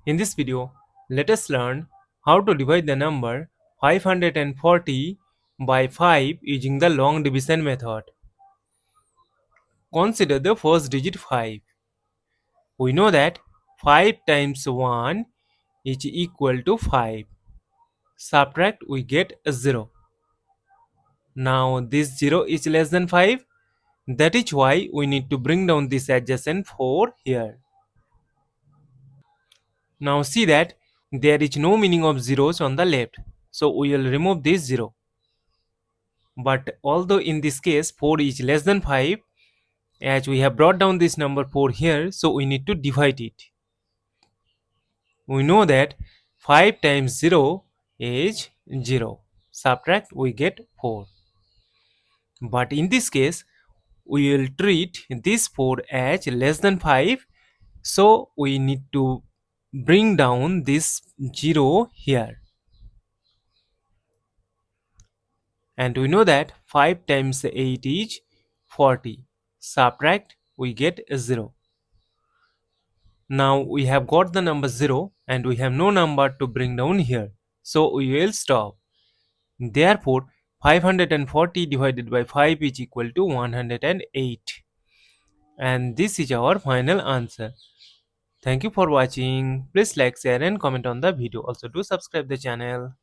In this video, let us learn how to divide the number 540 by 5 using the long division method. Consider the first digit 5. We know that 5 times 1 is equal to 5. Subtract, we get a 0. Now this 0 is less than 5. That is why we need to bring down this adjacent 4 here. Now see that there is no meaning of zeros on the left. So we will remove this 0. But although in this case 4 is less than 5, as we have brought down this number 4 here, so we need to divide it. We know that 5 times 0 is 0. Subtract, we get 4. But in this case, we will treat this 4 as less than 5. So we need to bring down this 0 here. And we know that 5 times 8 is 40. Subtract, we get a 0. Now we have got the number 0 and we have no number to bring down here. So we will stop. Therefore, 540 divided by 5 is equal to 108. And this is our final answer. Thank you for watching. Please like, share and comment on the video. Also do subscribe the channel.